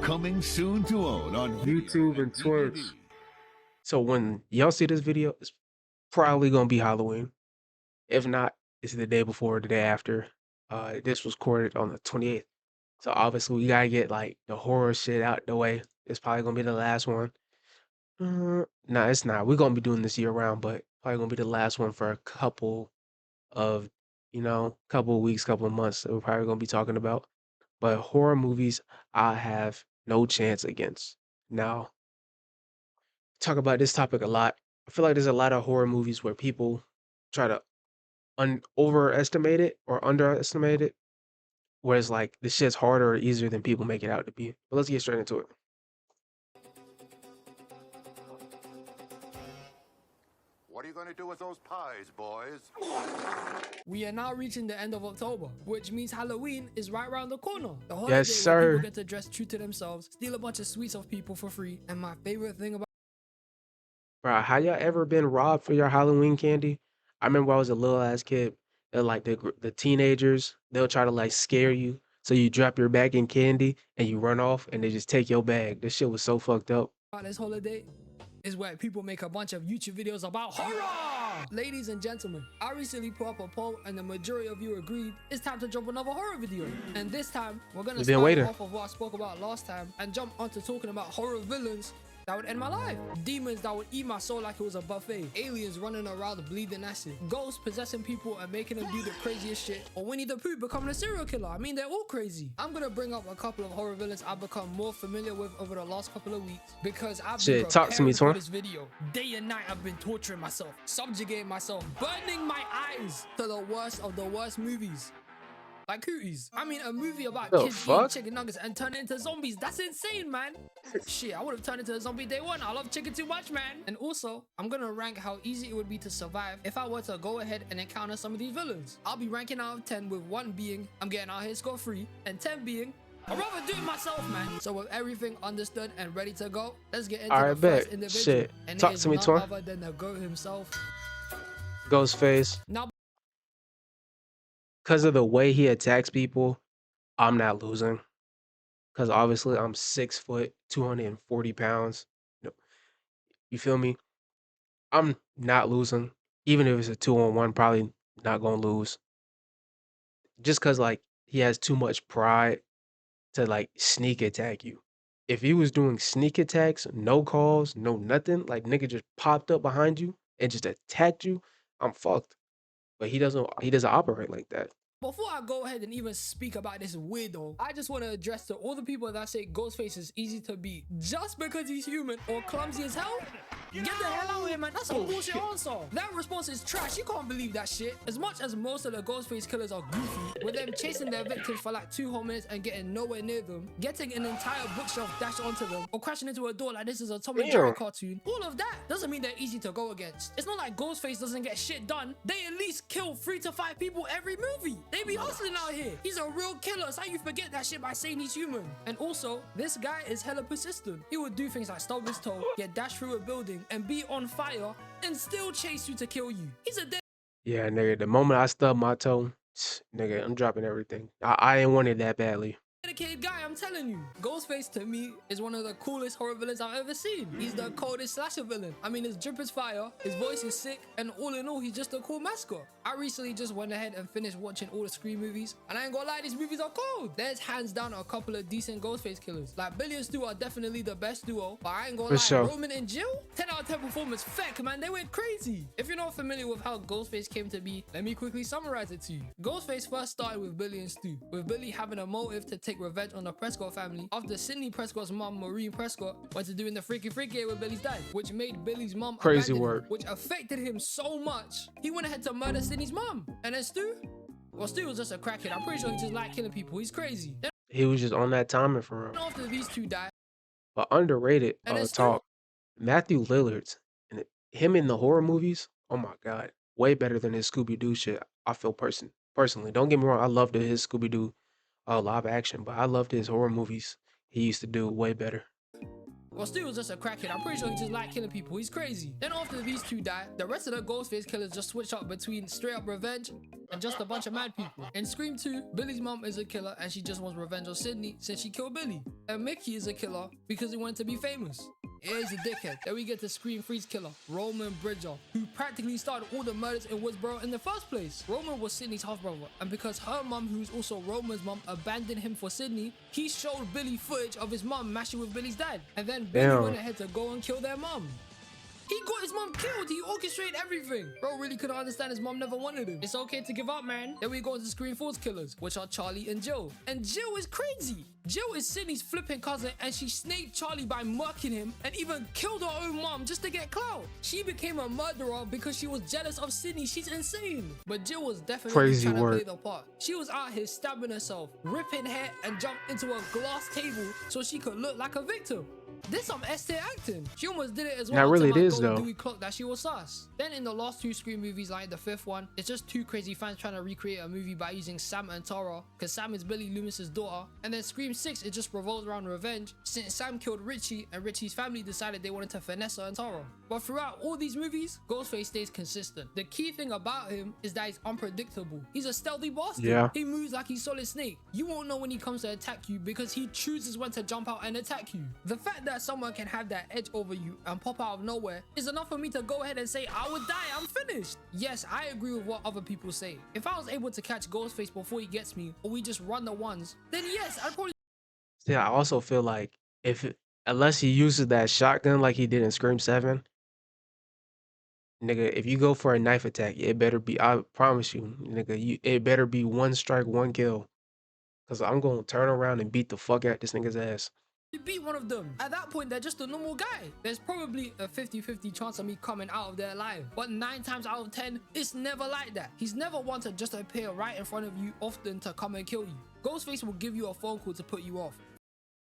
Coming soon to own on YouTube and Twitch. So when y'all see this video, it's probably gonna be Halloween. If not, it's the day before or the day after. This was recorded on the 28th. So obviously we gotta get like the horror shit out the way. It's probably gonna be the last one. No, it's not. We're gonna be doing this year round, but probably gonna be the last one for a couple of, couple of weeks, couple of months that we're probably gonna be talking about. But horror movies, I have no chance against. Now, talk about this topic a lot. I feel like there's a lot of horror movies where people try to overestimate it or underestimate it, whereas like this shit's harder or easier than people make it out to be. But let's get straight into it. What are you going to do with those pies, boys? We are now reaching the end of October, which means Halloween is right around the corner. The holiday Yes, where sir. people get to dress true to themselves, steal a bunch of sweets off people for free, and my favorite thing about Bro, how y'all ever been robbed for your Halloween candy? I remember when I was a little ass kid, like the teenagers, they'll try to like scare you. So you drop your bag in candy and you run off and they just take your bag. This shit was so fucked up. this holiday is where people make a bunch of YouTube videos about horror. Ladies and gentlemen, I recently put up a poll and the majority of you agreed it's time to jump another horror video. And this time, we're gonna start off of what I spoke about last time and jump onto talking about horror villains that would end my life. Demons that would eat my soul like it was a buffet. Aliens running around bleeding acid. Ghosts possessing people and making them do the craziest shit. Or Winnie the Pooh becoming a serial killer. I mean, they're all crazy. I'm gonna bring up a couple of horror villains I've become more familiar with over the last couple of weeks because I've been preparing for this video. Day and night I've been torturing myself, subjugating myself, burning my eyes to the worst of the worst movies. Like Hooties. I mean, a movie about kids eating chicken nuggets and turning into zombies. That's insane, man. Shit, I would have turned into a zombie day one. I love chicken too much, man. And also, I'm gonna rank how easy it would be to survive if I were to go ahead and encounter some of these villains. I'll be ranking out of 10 with 1 being I'm getting out here scot-free and 10 being I'd rather do it myself, man. So with everything understood and ready to go, let's get into the first individual. Shit. And Talk to me, none other than the GOAT himself, Ghostface. Now, Because of the way he attacks people, I'm not losing. Because obviously I'm 6 foot, 240 pounds. You feel me? I'm not losing. Even if it's a 2-on-1, probably not going to lose. Just because, like, he has too much pride to, like, sneak attack you. If he was doing sneak attacks, no calls, no nothing, like, nigga just popped up behind you and just attacked you, I'm fucked. But he doesn't operate like that. before I go ahead and even speak about this weirdo, I just want to address to all the people that say Ghostface is easy to beat just because he's human or clumsy as hell. Get the hell out of here, man. That's a bullshit answer. That response is trash. You can't believe that shit. As much as most of the Ghostface killers are goofy, with them chasing their victims for like 2 whole minutes and getting nowhere near them, getting an entire bookshelf dashed onto them, or crashing into a door like this is a Tom and Jerry cartoon, all of that doesn't mean they're easy to go against. It's not like Ghostface doesn't get shit done. They at least kill 3 to 5 people every movie. They be hustling out here. He's a real killer. So how you forget that shit by saying he's human? And also, this guy is hella persistent. He would do things like stub his toe, get dashed through a building, and be on fire, and still chase you to kill you. He's a dead. Yeah, nigga, the moment I stub my toe, nigga, I'm dropping everything. I ain't want it that badly. Dedicated guy, I'm telling you. Ghostface to me is one of the coolest horror villains I've ever seen. He's the coldest slasher villain. I mean, his drip is fire, his voice is sick, and all in all, he's just a cool mascot. I recently just went ahead and finished watching all the Scream movies, and I ain't gonna lie, these movies are cold. There's hands down a couple of decent Ghostface killers. Like Billy and Stu are definitely the best duo, but I ain't gonna lie, Roman and Jill, 10 out of 10 performance, feck, man, they went crazy. If you're not familiar with how Ghostface came to be, let me quickly summarize it to you. Ghostface first started with Billy and Stu, with Billy having a motive to take revenge on the Prescott family after Sidney Prescott's mom, Maureen Prescott, went to doing the freaky with Billy's dad, which made Billy's mom crazy work, which affected him so much he went ahead to murder Sidney's mom. And then Stu, well, Stu was just a crackhead. I'm pretty sure he just liked killing people. He's crazy. Then He was just on that timing for him. after these two died, But underrated talk, Matthew Lillard, and him in the horror movies, oh my god, way better than his Scooby-Doo shit. I feel personally. Don't get me wrong, I loved his Scooby-Doo live action, but I loved his horror movies he used to do way better. Well, Stu was just a crackhead. I'm pretty sure he just liked killing people. He's crazy. Then after these two die, the rest of the Ghostface killers just switch up between straight up revenge and just a bunch of mad people. In Scream 2, Billy's mom is a killer and she just wants revenge on Sidney since she killed Billy. And Mickey is a killer because he wanted to be famous. Here's a dickhead. Then we get to Scream 3's killer, Roman Bridger, who practically started all the murders in Woodsboro in the first place. Roman was Sidney's half-brother, and because her mom, who's also Roman's mom, abandoned him for Sidney, he showed Billy footage of his mom mashing with Billy's dad. And then Billy went ahead to go and kill their mom. He got his mom killed. He orchestrated everything. Bro really couldn't understand his mom never wanted him. It's okay to give up, man. Then we go into Scream 4's killers, which are Charlie and Jill. And Jill is crazy. Jill is Sidney's flipping cousin and she snaked Charlie by murking him and even killed her own mom just to get clout. She became a murderer because she was jealous of Sidney. She's insane. But Jill was definitely trying to play the part. She was out here stabbing herself, ripping hair and jumped into a glass table so she could look like a victim. This some S-tier acting. She almost did it as well. Not really, it is though. Dewey clock that she was sus. Then in the last two Scream movies, like the fifth one, it's just two crazy fans trying to recreate a movie by using Sam and Tara, because Sam is Billy Loomis's daughter. And then Scream 6, it just revolves around revenge, since Sam killed Richie and Richie's family decided they wanted to finesse her and Tara. But throughout all these movies, Ghostface stays consistent. The key thing about him is that he's unpredictable. He's a stealthy bastard. Yeah. He moves like he's Solid Snake. You won't know when he comes to attack you because he chooses when to jump out and attack you. The fact that someone can have that edge over you and pop out of nowhere is enough for me to go ahead and say I would die, I'm finished. Yes, I agree with what other people say. If I was able to catch Ghostface before he gets me, or we just run the ones, then yes, I'd probably... Yeah, I also feel like unless he uses that shotgun like he did in Scream 7, nigga, if you go for a knife attack, it better be, I promise you, nigga, it better be one strike, one kill. Cause I'm gonna turn around and beat the fuck out this nigga's ass. beat one of them. At that point, they're just a normal guy. There's probably a 50-50 chance of me coming out of there alive, but 9 times out of 10, it's never like that. He's never one to just appear right in front of you often to come and kill you. Ghostface will give you a phone call to put you off.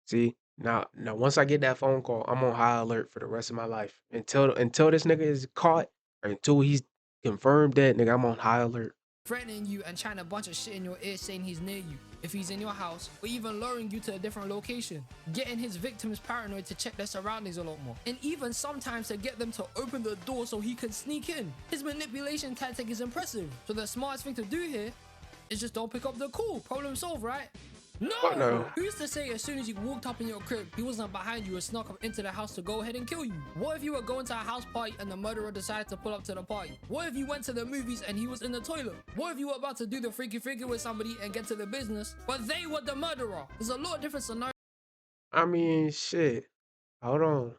See, now once I get that phone call, I'm on high alert for the rest of my life. Until this nigga is caught, or until he's confirmed dead, nigga, I'm on high alert. Threatening you and trying a bunch of shit in your ear saying he's near you, if he's in your house, or even luring you to a different location, getting his victims paranoid to check their surroundings a lot more, and even sometimes to get them to open the door so he can sneak in. His manipulation tactic is impressive, so the smartest thing to do here is just don't pick up the call. Problem solved, right? No! Who's to say as soon as you walked up in your crib, he wasn't behind you and snuck up into the house to go ahead and kill you? What if you were going to a house party and the murderer decided to pull up to the party? What if you went to the movies and he was in the toilet? What if you were about to do the freaky with somebody and get to the business, but they were the murderer? There's a lot of different scenarios. I mean, shit. Hold on.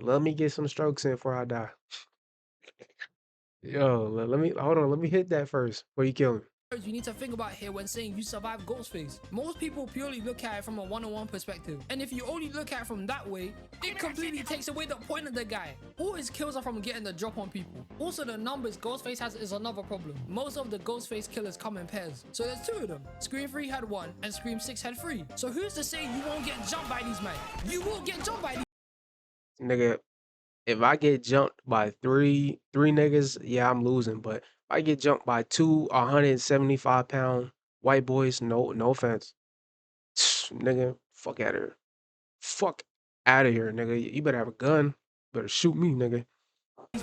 Let me get some strokes in before I die. Yo, let me hit that first before you kill me. You need to think about here when saying you survived Ghostface. Most people purely look at it from a one-on-one perspective, and if you only look at it from that way, it completely takes away the point of the guy. All his kills are from getting the drop on people. Also, the numbers Ghostface has is another problem. Most of the Ghostface killers come in pairs, so there's 2 of them. Scream 3 had 1 and Scream 6 had 3. So who's to say you won't get jumped by these men? You will get jumped by these. Nigga, if I get jumped by three niggas, yeah, I'm losing. But if I get jumped by 2 175-pound white boys, no offense. Nigga, fuck out of here. Fuck out of here, nigga. You better have a gun. Better shoot me, nigga.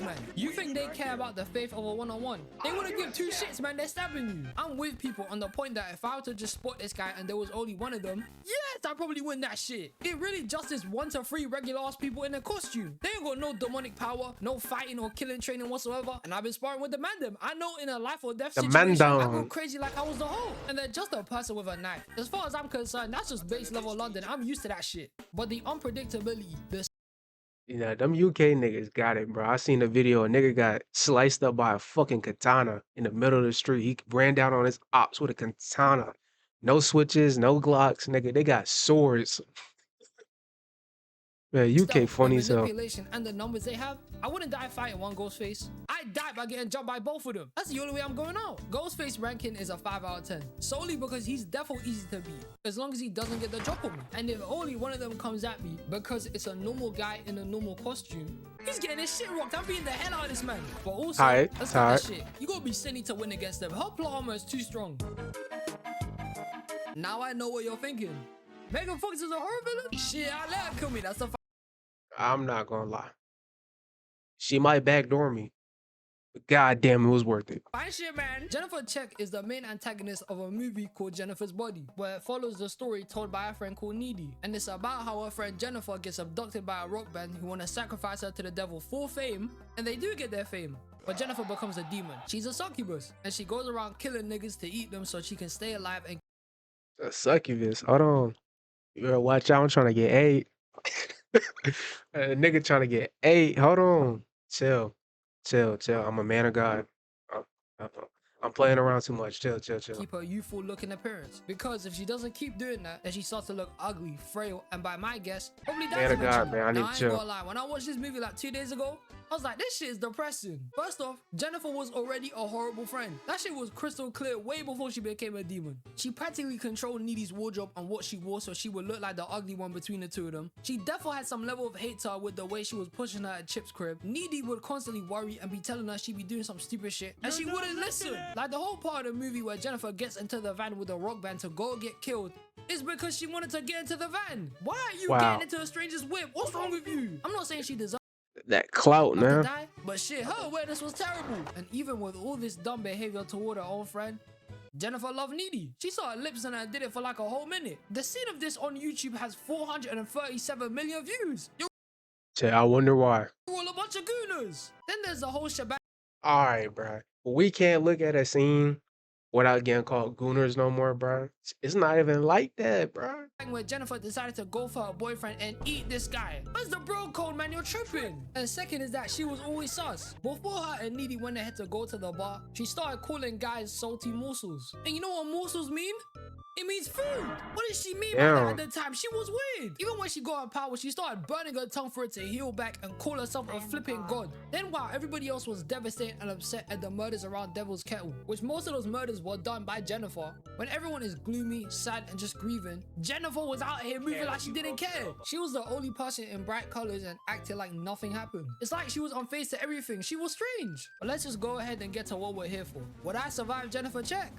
Man, you think they care about the faith of a one-on-one? They wouldn't give 2 shits, man. They're stabbing you. I'm with people on the point that if I were to just spot this guy and there was only 1 of them, yes, I probably win that shit. It really just is 1 to 3 regular ass people in a costume. They ain't got no demonic power, no fighting or killing training whatsoever. And I've been sparring with the Mandem. I know in a life or death situation, I go crazy like I was the whole. And they're just a person with a knife. As far as I'm concerned, that's just base level London. I'm used to that shit. But the unpredictability, the Them UK niggas got it, bro. I seen a video, a nigga got sliced up by a fucking katana in the middle of the street. He ran down on his ops with a katana. No switches, no Glocks, nigga. They got swords. Man, UK funny as hell. Manipulation and the numbers they have, I wouldn't die fighting one Ghostface. I'd die by getting jumped by both of them. That's the only way I'm going out. Ghostface ranking is a 5 out of 10. Solely because he's definitely easy to beat, as long as he doesn't get the drop on me. And if only 1 of them comes at me because it's a normal guy in a normal costume, he's getting his shit rocked. I'm beating the hell out of this man. But also, let's cut that shit. You gotta be silly to win against them. Her plot armor is too strong. Now I know what you're thinking. Megan Fox is a horror villain? Shit, I let her kill me. That's a I'm not gonna lie. She might backdoor me, but goddamn, it was worth it. Fine shit, man. Jennifer Check is the main antagonist of a movie called Jennifer's Body, where it follows the story told by a friend called Needy. And it's about how her friend Jennifer gets abducted by a rock band who want to sacrifice her to the devil for fame, and they do get their fame. But Jennifer becomes a demon. She's a succubus, and she goes around killing niggas to eat them so she can stay alive and A succubus. Hold on. You better watch out. I'm trying to get 8. A nigga trying to get 8. Hold on. Chill. Chill. I'm a man of God. I'm, I'm playing around too much. Chill. keep her youthful looking appearance. Because if she doesn't keep doing that, then she starts to look ugly, frail, and by my guess, probably dies Man of God, eventually. man. I need Now, to ain't chill. gonna lie, when I watched this movie like 2 days ago, I was like, this shit is depressing. First off, Jennifer was already a horrible friend. That shit was crystal clear way before she became a demon. She practically controlled Needy's wardrobe and what she wore so she would look like the ugly one between the two of them. She definitely had some level of hate to her with the way she was pushing her at Chip's crib. Needy would constantly worry and be telling her she'd be doing some stupid shit, and she wouldn't listen. Like the whole part of the movie where Jennifer gets into the van with the rock band to go get killed is because she wanted to get into the van. Why are you Wow. getting into a stranger's whip? What's wrong with you? I'm not saying she deserves That clout, to man. die, but shit, her awareness was terrible. And even with all this dumb behavior toward her own friend, Jennifer loved Needy. She saw her lips and did it for like a whole minute. The scene of this on YouTube has 437 million views. You're Chill. I wonder why. all a bunch of gooners. Then there's the whole shebang All right, bro. We can't look at a scene without getting called gooners no more, bro. It's not even like that, bro. where Jennifer decided to go for her boyfriend and eat this guy. Where's the bro code, man? You're tripping. And second is that she was always sus. Before her and Needy went ahead to go to the bar, she started calling guys salty morsels. And you know what morsels mean? It means food. What did she mean by that at the time? She was weird. Even when she got her power, she started burning her tongue for it to heal back and call herself a flipping god. Then while everybody else was devastated and upset at the murders around Devil's Kettle, which most of those murders were done by Jennifer, when everyone is gloomy, sad, and just grieving, Jennifer was out here moving like she didn't care. She was the only person in bright colors and acted like nothing happened. It's like she was unfazed to everything. She was strange. But let's just go ahead and get to what we're here for. Would I survive Jennifer Check?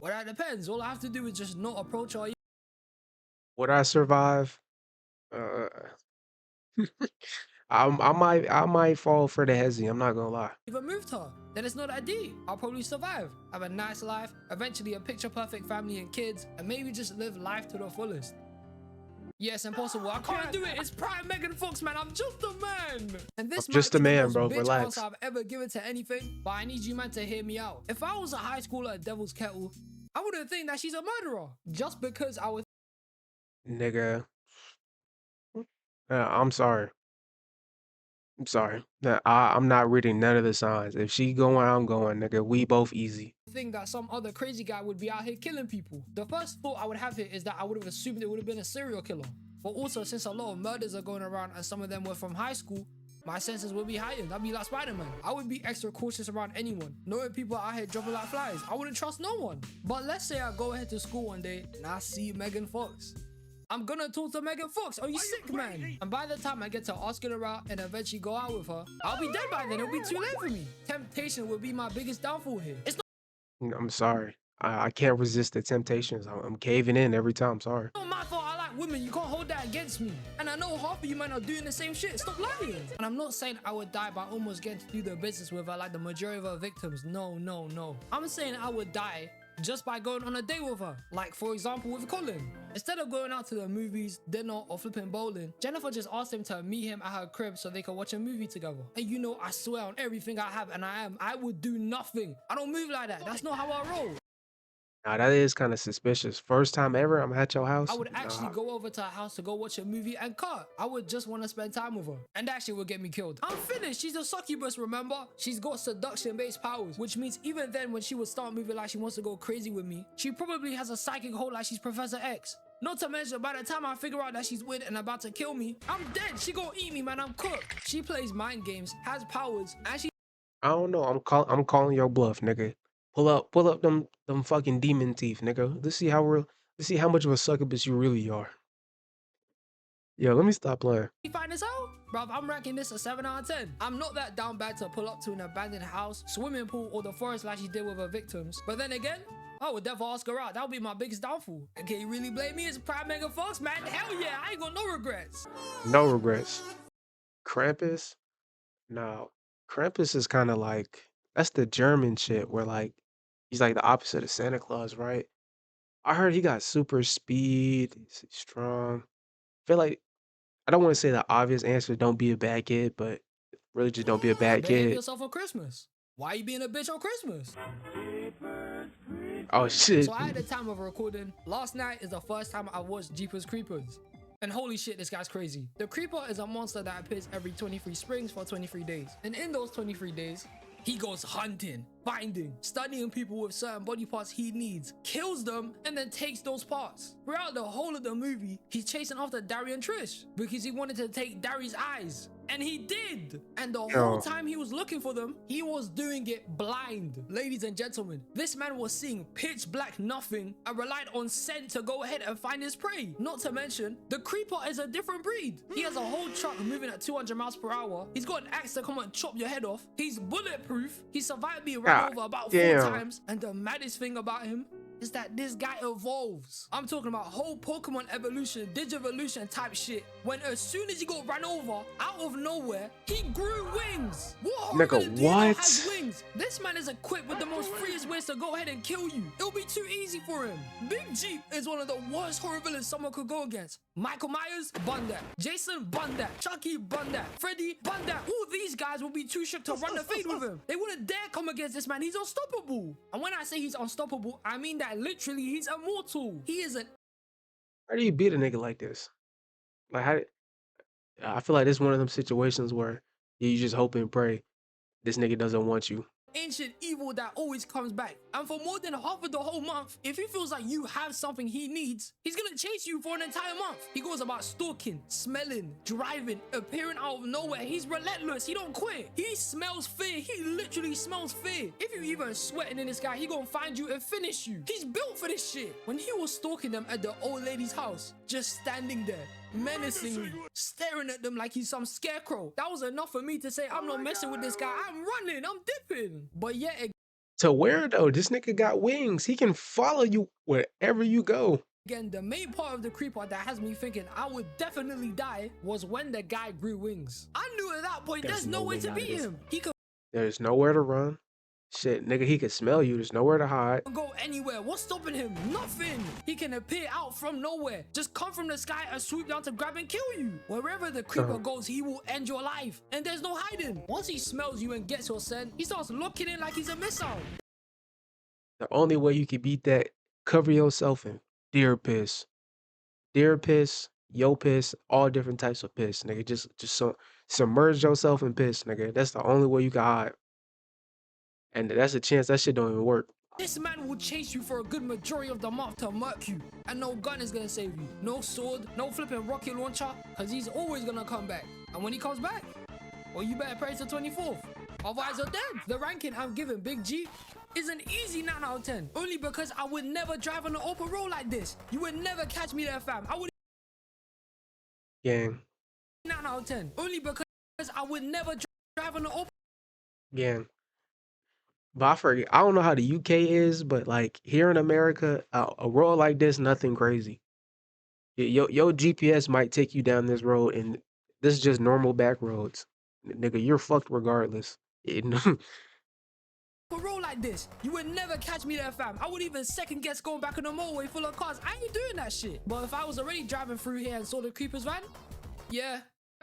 Well, that depends. All I have to do is just not approach her. Would I survive? Uh, I might fall for the hezzy. I'm not gonna lie. Even moved her, then it's not that deep. I'll probably survive, have a nice life, eventually a picture perfect family and kids, and maybe just live life to the fullest. Yes, impossible. I can't do it. It's prime Megan Fox, man. I'm just a man. And this I'm just might a be the man, most bro. bitch Relax. answer I've ever given to anything, but I need you, man, to hear me out. If I was a high schooler at Devil's Kettle, I wouldn't think that she's a murderer just because I was. Nigga. I'm sorry. I'm sorry. Nah, I'm not reading none of the signs. If she going, I'm going, nigga. We both easy. Think that some other crazy guy would be out here killing people. The first thought I would have here is that I would have assumed it would have been a serial killer. But also, since a lot of murders are going around and some of them were from high school, my senses would be heightened. I'd be like Spider-Man. I would be extra cautious around anyone. Knowing people out here dropping like flies, I wouldn't trust no one. But let's say I go ahead to school one day and I see Megan Fox. I'm gonna talk to Megan Fox. Are you sick, man? And by the time I get to asking her out and eventually go out with her, I'll be dead by then. It'll be too late for me. Temptation will be my biggest downfall here. It's I'm sorry. I can't resist the temptations. I'm caving in every time. Sorry. not my fault. I like women. You can't hold that against me. And I know half of you men are doing the same shit. Stop lying. And I'm not saying I would die by almost getting to do the business with her like the majority of her victims. No. I'm saying I would die just by going on a date with her. Like, for example, with Colin. Instead of going out to the movies, dinner, or flipping bowling, Jennifer just asked him to meet him at her crib so they could watch a movie together. And you know, I swear on everything I have and I would do nothing. I don't move like that. That's not how I roll. Now that is kind of suspicious. First time ever I'm at your house. I would actually Nah. go over to her house to go watch a movie and cut. I would just want to spend time with her. And that shit would get me killed. I'm finished. She's a succubus, remember? She's got seduction-based powers, which means even then when she would start moving like she wants to go crazy with me, she probably has a psychic hold like she's Professor X. Not to mention, by the time I figure out that she's weird and about to kill me, I'm dead. She gonna eat me, man. I'm cooked. She plays mind games, has powers, and she I don't know. I'm calling your bluff, nigga. Pull up them fucking demon teeth, nigga. Let's see how much of a succubus you really are. Yo, let me stop playing. find this out? Bruv, I'm ranking this a 7 out of 10. I'm not that down bad to pull up to an abandoned house, swimming pool, or the forest like she did with her victims. But then again, I would never ask her out. That would be my biggest downfall. And can you really blame me? It's prime Megan Fox, man. Hell yeah, I ain't got no regrets. No regrets. Krampus? No. Krampus is kind of like that's the German shit where like he's like the opposite of Santa Claus, right? I heard he got super speed, he's strong. Feel like I don't want to say the obvious answer, don't be a bad kid, but really just don't be a bad Behave kid. yourself on Christmas. Why you being a bitch on Christmas? Oh shit. So at the time of recording, last night is the first time I watched Jeepers Creepers. And holy shit, this guy's crazy. The Creeper is a monster that appears every 23 springs for 23 days. And in those 23 days, he goes hunting, finding, studying people with certain body parts he needs, kills them, and then takes those parts. Throughout the whole of the movie, he's chasing after Dari and Trish because he wanted to take Dari's eyes. And he did. And the whole time he was looking for them, he was doing it blind. Ladies and gentlemen, this man was seeing pitch black nothing and relied on scent to go ahead and find his prey. Not to mention, the Creeper is a different breed. He has a whole truck moving at 200 miles per hour. He's got an axe to come and chop your head off. He's bulletproof. He survived being run over about 4 times. And the maddest thing about him is that this guy evolves. I'm talking about whole Pokemon evolution, Digivolution type shit. When as soon as he got run over, out of nowhere, he grew wings. Nigga, what? Has wings? This man is equipped with the most freest ways to go ahead and kill you. It'll be too easy for him. Big Jeep is one of the worst horror villains someone could go against. Michael Myers, bun that. Jason, bun that. Chucky, bun that. Freddy, bun that. All these guys will be too shook to run the fade with him. They wouldn't dare come against this man. He's unstoppable. And when I say he's unstoppable, I mean that literally he's immortal. He is an... How do you beat a nigga like this? Like how? I feel like this is one of them situations where you just hope and pray this nigga doesn't want you. Ancient evil that always comes back. And for more than half of the whole month, if he feels like you have something he needs, he's gonna chase you for an entire month. He goes about stalking, smelling, driving, appearing out of nowhere. He's relentless. He don't quit. He smells fear. He literally smells fear. If you even sweating in this guy, he gonna find you and finish you. He's built for this shit. When he was stalking them at the old lady's house, just standing there, menacingly, staring at them like he's some scarecrow. That was enough for me to say, I'm not messing with this guy. I'm running. I'm dipping. But yet To where though? This nigga got wings. He can follow you wherever you go. again, the main part of the Creeper that has me thinking I would definitely die was when the guy grew wings. I knew at that point there's no way to beat him. He could There's nowhere to run. Shit, nigga, he could smell you. There's nowhere to hide. go anywhere. What's stopping him? Nothing. He can appear out from nowhere. Just come from the sky and swoop down to grab and kill you. Wherever the Creeper goes, he will end your life. And there's no hiding. Once he smells you and gets your scent, he starts looking in like he's a missile. The only way you can beat that, cover yourself in deer piss. Deer piss, yo piss, all different types of piss, nigga. Just submerge yourself in piss, nigga. That's the only way you can hide. And that's a chance that shit don't even work. This man will chase you for a good majority of the month to murk you. And no gun is gonna save you. No sword, no flipping rocket launcher, because he's always gonna come back. And when he comes back, well, you better pray to 24th. Otherwise you're dead. The ranking I'm giving Big Jeep is an easy 9 out of 10. Only because I would never drive on an open road like this. You would never catch me there, fam. I would... Gang. 9 out of 10. Only because I would never drive on an open... Gang. But I forget. I don't know how the UK is, but like here in America, a road like this, nothing crazy. Your GPS might take you down this road, and this is just normal back roads. Nigga, you're fucked regardless. A road like this, you would never catch me there, fam. I would even second guess going back on the motorway full of cars. I ain't doing that shit. But if I was already driving through here and saw the Creeper's van, yeah,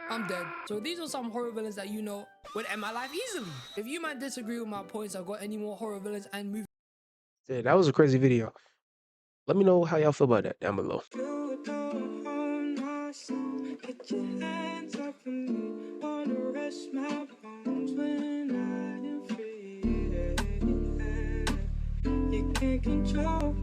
I'm dead. So these are some horror villains that you know would end my life easily. If you might disagree with my points, I've got any more horror villains and movies. Yeah, that was a crazy video. Let me know how y'all feel about that down below. Get your hands off of me, wanna rest my bones when I am free. You can't control